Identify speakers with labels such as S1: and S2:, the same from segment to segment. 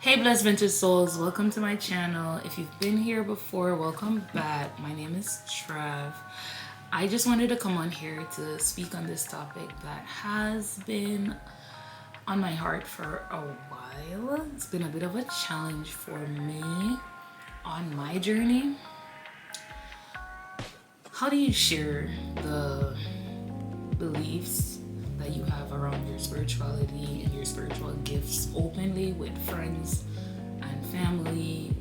S1: Hey blessed vintage souls, welcome to my channel. If you've been here before, welcome back. My name is Trav. I just wanted to come on here to speak on this topic that has been on my heart for a while. It's been a bit of a challenge for me on my journey. How do you share the beliefs that you have around your spirituality and your spiritual gifts openly with friends and family,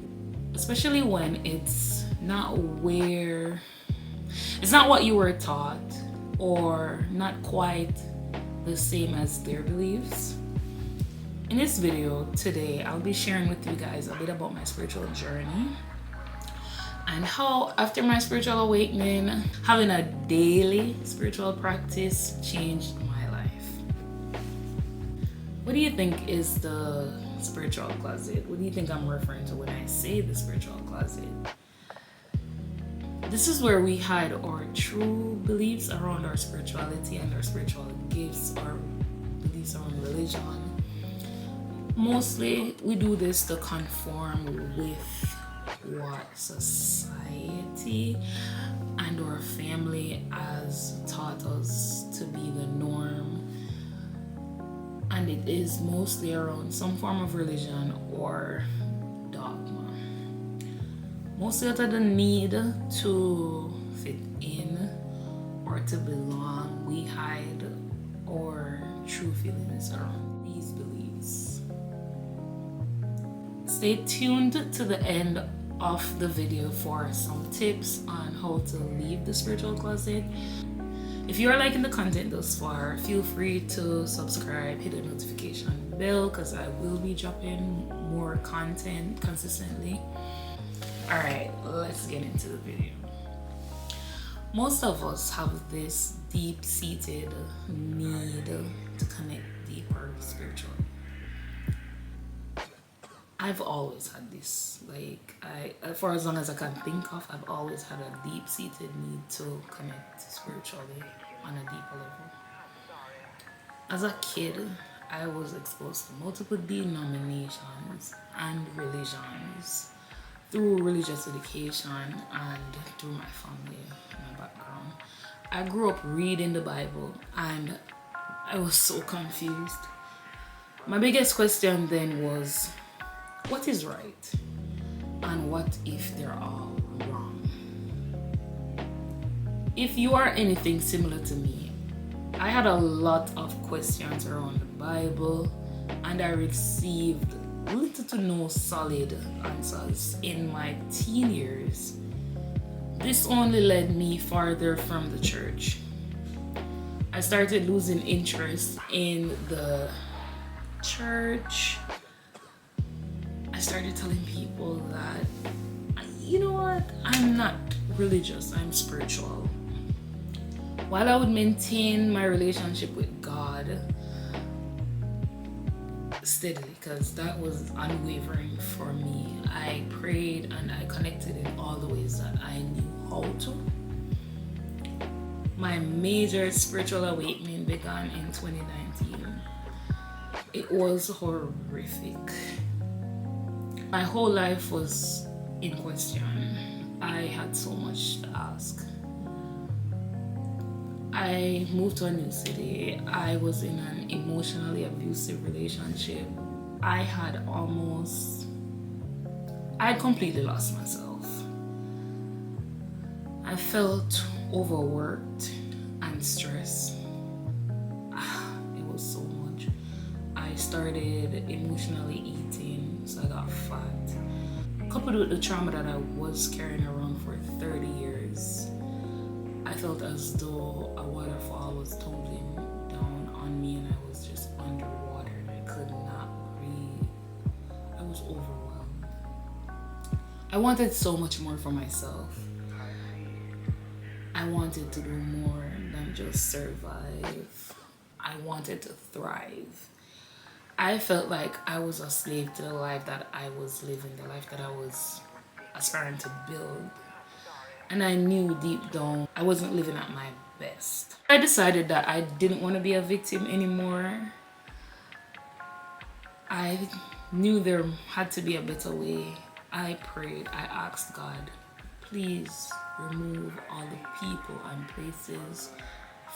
S1: especially when it's not what you were taught or not quite the same as their beliefs? In this video today, I'll be sharing with you guys a bit about my spiritual journey and how after my spiritual awakening, having a daily spiritual practice changed my life. What do you think is the spiritual closet? What do you think I'm referring to when I say the spiritual closet? This is where we hide our true beliefs around our spirituality and our spiritual gifts, our beliefs around religion. Mostly we do this to conform with what society and our family has taught us to be the norm, and it is mostly around some form of religion or dogma, mostly out of the need to fit in or to belong. We hide our true feelings around these beliefs. Stay tuned to the end of the video for some tips on how to leave the spiritual closet. If you are liking the content thus far, feel free to subscribe, hit the notification bell, because I will be dropping more content consistently. Alright, let's get into the video. Most of us have this deep-seated need to connect deeper spiritually. I've always had this, for as long as I can think of, I've always had a deep-seated need to connect spiritually on a deeper level. As a kid, I was exposed to multiple denominations and religions through religious education and through my family, my background. I grew up reading the Bible and I was so confused. My biggest question then was, what is right? And what if they're all wrong? If you are anything similar to me, I had a lot of questions around the Bible and I received little to no solid answers in my teen years. This only led me farther from the church. I started losing interest in the church. I started telling people that, you know what, I'm not religious, I'm spiritual. While I would maintain my relationship with God steadily, because that was unwavering for me, I prayed and I connected in all the ways that I knew how to. My major spiritual awakening began in 2019. It was horrific. My whole life was in question. I had so much to ask. I moved to a new city. I was in an emotionally abusive relationship. I had completely lost myself. I felt overworked and stressed. It was so much. I started emotionally eating, so I got fat. Coupled with the trauma that I was carrying around for 30 years, I felt as though a waterfall was tumbling down on me and I was just underwater and I could not breathe. I was overwhelmed. I wanted so much more for myself. I wanted to do more than just survive. I wanted to thrive. I felt like I was a slave to the life that I was living, the life that I was aspiring to build. And I knew deep down I wasn't living at my best. I decided that I didn't want to be a victim anymore. I knew there had to be a better way, I prayed, I asked God, please remove all the people and places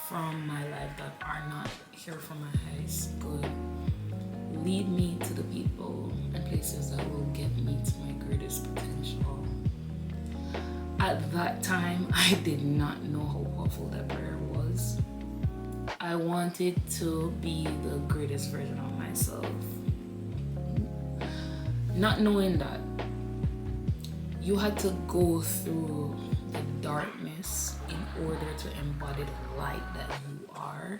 S1: from my life that are not here for my highest good. Lead me to the people and places that will get me to my greatest potential. At that time, I did not know how powerful that prayer was. I wanted to be the greatest version of myself. Not knowing that you had to go through the darkness in order to embody the light that you are.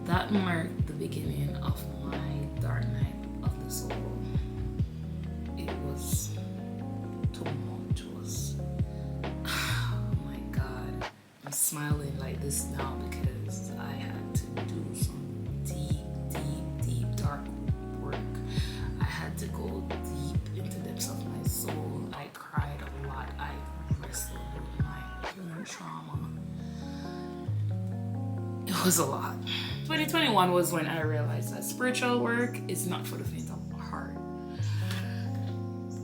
S1: That marked the beginning of my dark night of the soul. It was tumultuous. Oh my God. I'm smiling like this now because I had to do some deep, dark work. I had to go deep into the depths of my soul. I cried a lot. I wrestled with my own trauma. It was a lot. 2021 was when I realized that spiritual work is not for the faint of heart.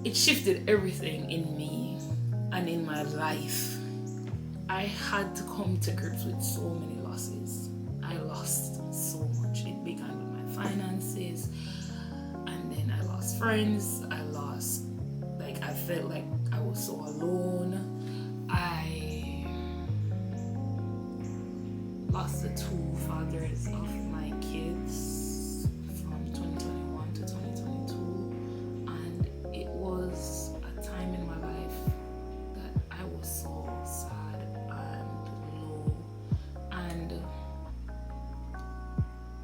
S1: It shifted everything in me and in my life. I had to come to grips with so many losses. I lost so much. It began with my finances, and then I lost friends. I felt like I was so alone. I lost the two fathers of my kids from 2021 to 2022, and it was a time in my life that I was so sad and low, and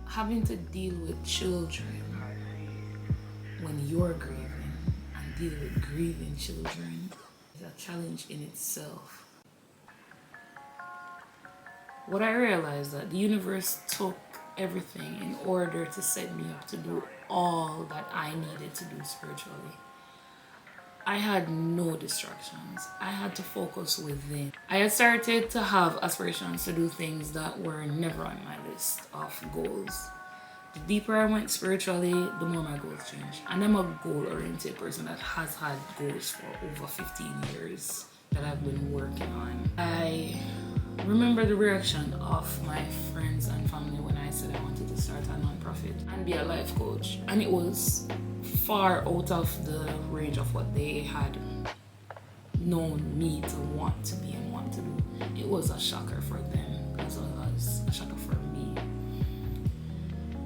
S1: having to deal with children when you're grieving and deal with grieving children is a challenge in itself. What I realized that the universe took everything in order to set me up to do all that I needed to do spiritually. I had no distractions. I had to focus within. I had started to have aspirations to do things that were never on my list of goals. The deeper I went spiritually, the more my goals changed. And I'm a goal-oriented person that has had goals for over 15 years that I've been working on. I remember the reaction of my friends and family when I said I wanted to start a non-profit and be a life coach. And it was far out of the range of what they had known me to want to be and want to do. It was a shocker for them as well as a shocker for me.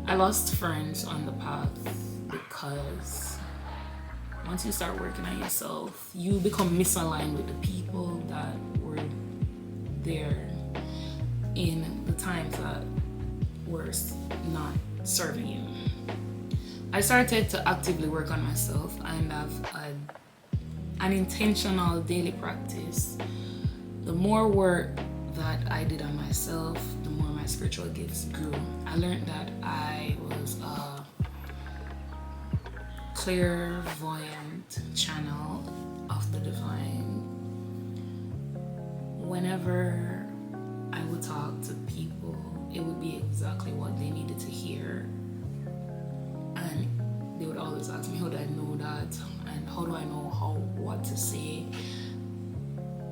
S1: I lost friends on the path because once you start working on yourself, you become misaligned with the people that were there in the times that were not serving you. I started to actively work on myself and have an intentional daily practice. The more work that I did on myself, the more my spiritual gifts grew. I learned that I was a clairvoyant channel of the divine. Whenever I would talk to people, it would be exactly what they needed to hear. And they would always ask me, how do I know that? And how do I know what to say?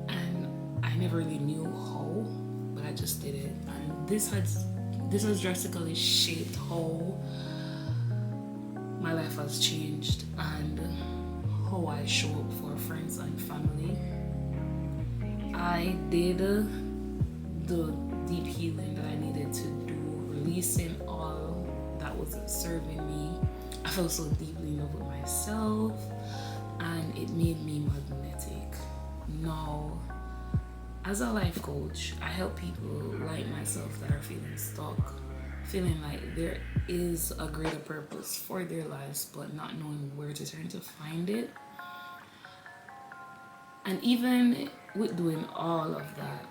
S1: And I never really knew how, but I just did it. And this has drastically shaped how my life has changed and how I show up for friends and family. I did the deep healing that I needed to do, releasing all that wasn't serving me. I felt so deeply in love with myself, and it made me magnetic. Now, as a life coach, I help people like myself that are feeling stuck, feeling like there is a greater purpose for their lives, but not knowing where to turn to find it. And even with doing all of that,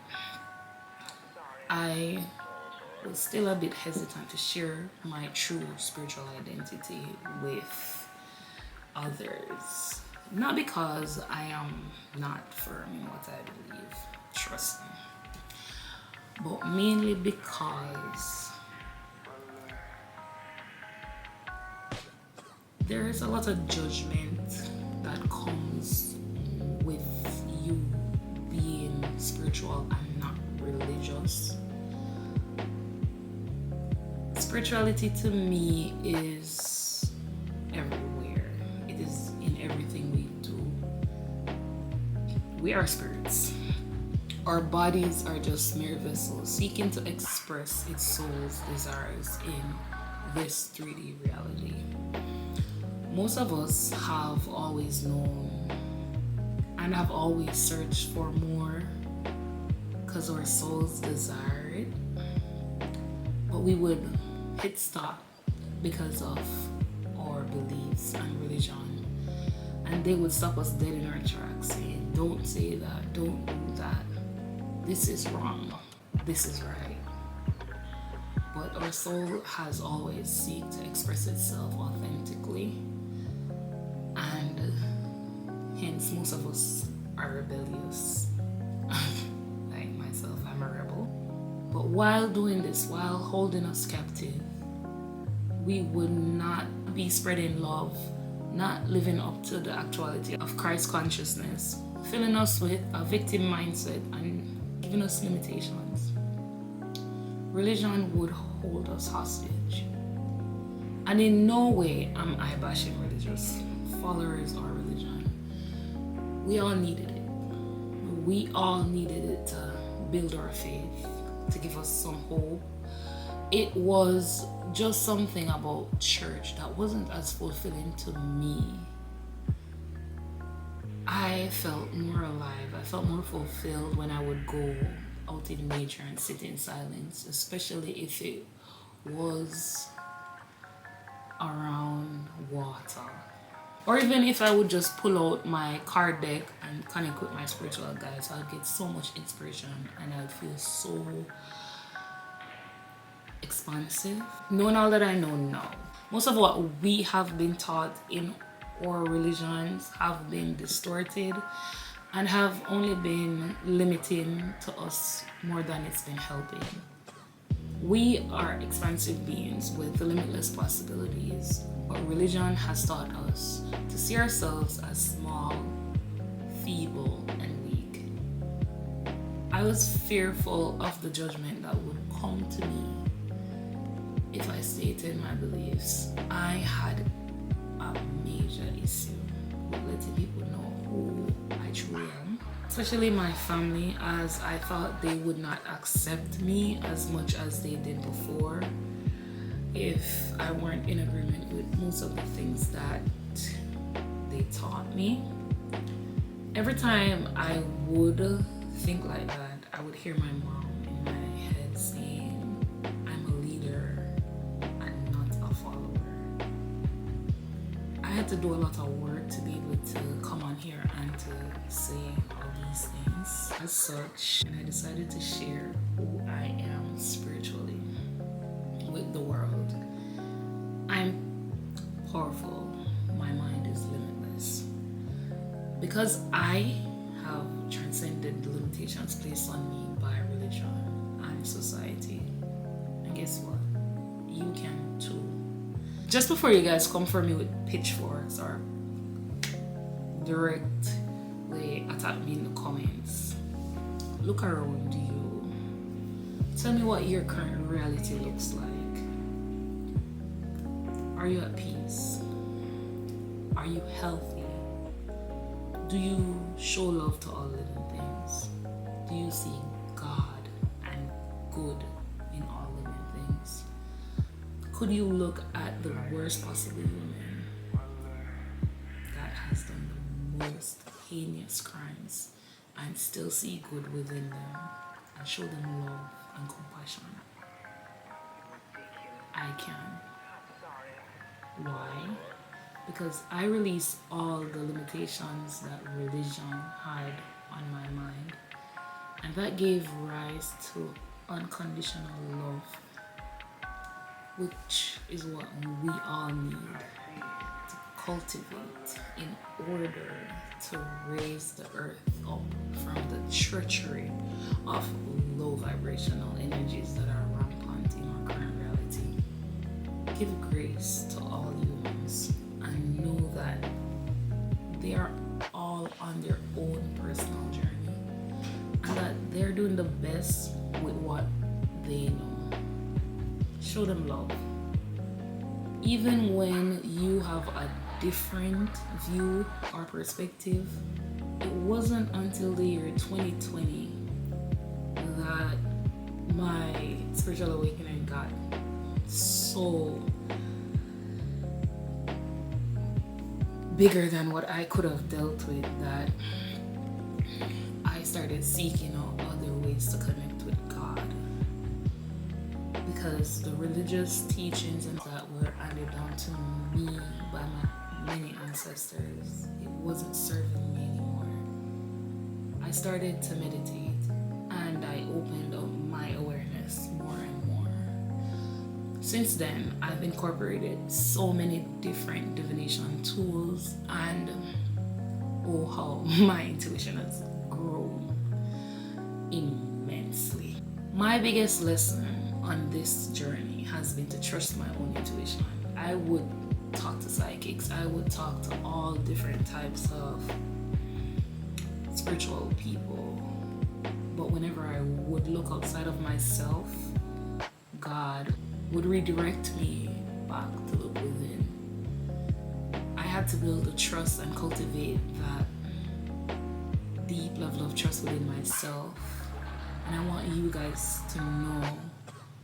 S1: I was still a bit hesitant to share my true spiritual identity with others. Not because I am not firm in what I believe, trust me, but mainly because There is a lot of judgment that comes with you being spiritual and not religious. Spirituality to me is everywhere. It is in everything we do. We are spirits. Our bodies are just mere vessels seeking to express its soul's desires in this 3D reality. Most of us have always known and have always searched for more because our souls desire it, but we would hit stop because of our beliefs and religion, and they would stop us dead in our tracks saying, don't say that, don't do that, this is wrong, this is right. But our soul has always sought to express itself authentically, and hence most of us are rebellious. Like myself, I'm a rebel. But while doing this, while holding us captive, we would not be spreading love, not living up to the actuality of Christ consciousness, filling us with a victim mindset and giving us limitations. Religion would hold us hostage. And in no way am I bashing religious followers or religion. We all needed it. We all needed it to build our faith, to give us some hope. It was just something about church that wasn't as fulfilling to me. I felt more alive. I felt more fulfilled when I would go out in nature and sit in silence, especially if it was around water. Or even if I would just pull out my card deck and connect with my spiritual guides, I'd get so much inspiration and I'd feel so expansive. Knowing all that I know now, most of what we have been taught in our religions have been distorted and have only been limiting to us more than it's been helping. We are expansive beings with limitless possibilities, but religion has taught us to see ourselves as small, feeble, and weak. I was fearful of the judgment that would come to me if I stated my beliefs. I had a major issue with letting people know who I truly am, especially my family, as I thought they would not accept me as much as they did before if I weren't in agreement with most of the things that they taught me. Every time I would think like that, I would hear my mom in my head saying, I'm a leader and not a follower. I had to do a lot of work to be able to come on here and to say all these things. As such, I decided to share who I am spiritually with the world. I'm powerful. My mind is limitless. Because I have transcended the limitations placed on me by religion and society. And guess what? You can too. Just before you guys come for me with pitchforks or directly attack me in the comments, look around you. Tell me what your current reality looks like. Are you at peace? Are you healthy? Do you show love to all living things? Do you see God and good in all living things? Could you look at the worst possible human that has done the most heinous crimes and still see good within them and show them love and compassion? I can. Why? Because I release all the limitations that religion had on my mind, and that gave rise to unconditional love, which is what we all need to cultivate in order to raise the earth up from the treachery of low vibrational energies that are rampant in our current reality. Give grace to all humans and the best with what they know. Show them love. Even when you have a different view or perspective, it wasn't until the year 2020 that my spiritual awakening got so bigger than what I could have dealt with that I started seeking out other ways to connect with God. Because the religious teachings that were handed down to me by my many ancestors, it wasn't serving me anymore. I started to meditate and I opened up my awareness more and more. Since then, I've incorporated so many different divination tools, and oh how my intuition has grown immensely. My biggest lesson on this journey has been to trust my own intuition. I would talk to psychics, I would talk to all different types of spiritual people, but whenever I would look outside of myself, God would redirect me back to look within. I had to build a trust and cultivate that deep level of trust within myself, and I want you guys to know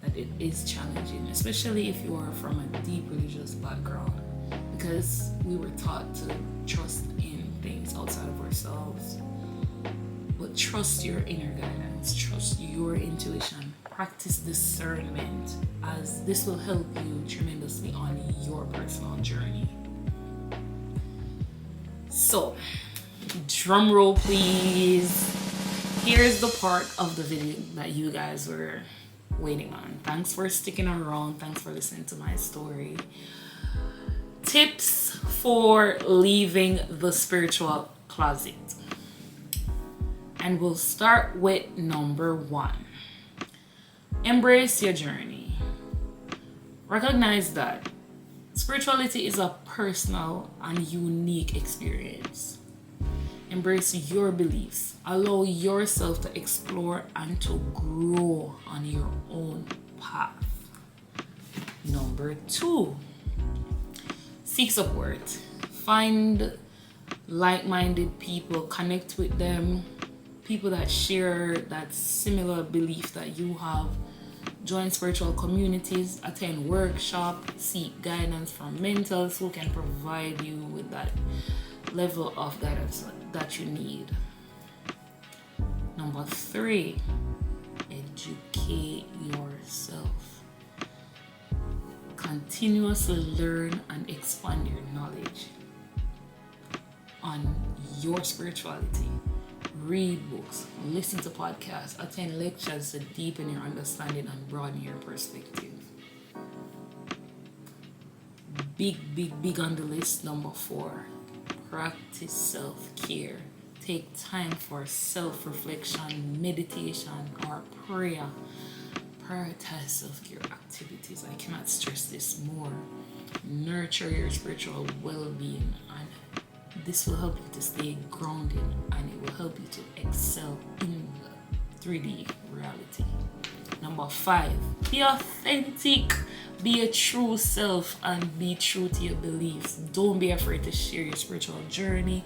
S1: that it is challenging, especially if you are from a deep religious background, because we were taught to trust in things outside of ourselves. But trust your inner guidance, trust your intuition, practice discernment, as this will help you tremendously on your personal journey. So, drum roll please. Here's the part of the video that you guys were waiting on. Thanks for sticking around. Thanks for listening to my story. Tips for leaving the spiritual closet. And we'll start with number 1. Embrace your journey. Recognize that spirituality is a personal and unique experience. Embrace your beliefs. Allow yourself to explore and to grow on your own path. Number 2, seek support. Find like-minded people, connect with them, people that share that similar belief that you have. Join spiritual communities, attend workshops, seek guidance from mentors who can provide you with that level of guidance that you need. Number 3, educate yourself. Continuously learn and expand your knowledge on your spirituality. Read books, listen to podcasts, attend lectures to deepen your understanding and broaden your perspective. Big on the list, number 4, practice self-care. Take time for self-reflection, meditation, or prayer. Prioritize self-care activities. I cannot stress this more. Nurture your spiritual well-being, and this will help you to stay grounded, and it will help you to excel in the 3D reality. Number 5, be authentic. Be a true self and be true to your beliefs. Don't be afraid to share your spiritual journey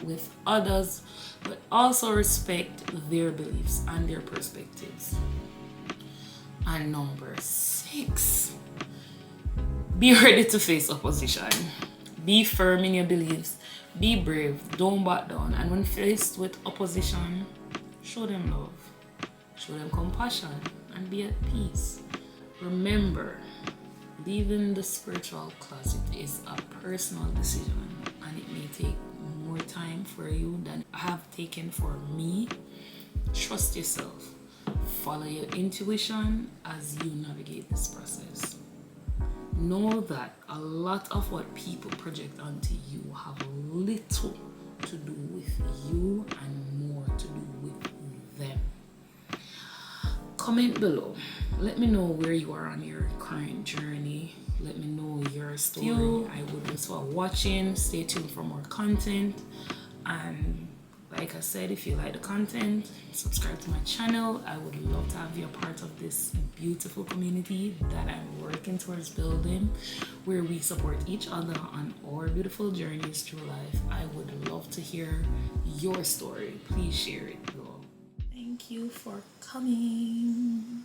S1: with others, but also respect their beliefs and their perspectives. And number 6, be ready to face opposition. Be firm in your beliefs. Be brave. Don't back down. And when faced with opposition, show them love. Show them compassion and be at peace. Remember, leaving the spiritual closet is a personal decision, and it may take more time for you than I have taken for me. Trust yourself. Follow your intuition as you navigate this process. Know that a lot of what people project onto you have little to do with you and more to do with them. Comment below. Let me know where you are on your current journey. Let me know your story. I would just for watching. Stay tuned for more content, and Like I said, if you like the content, subscribe to my channel. I would love to have you a part of this beautiful community that I'm working towards building, where we support each other on our beautiful journeys through life. I would love to hear your story. Please share it below. Thank you for coming.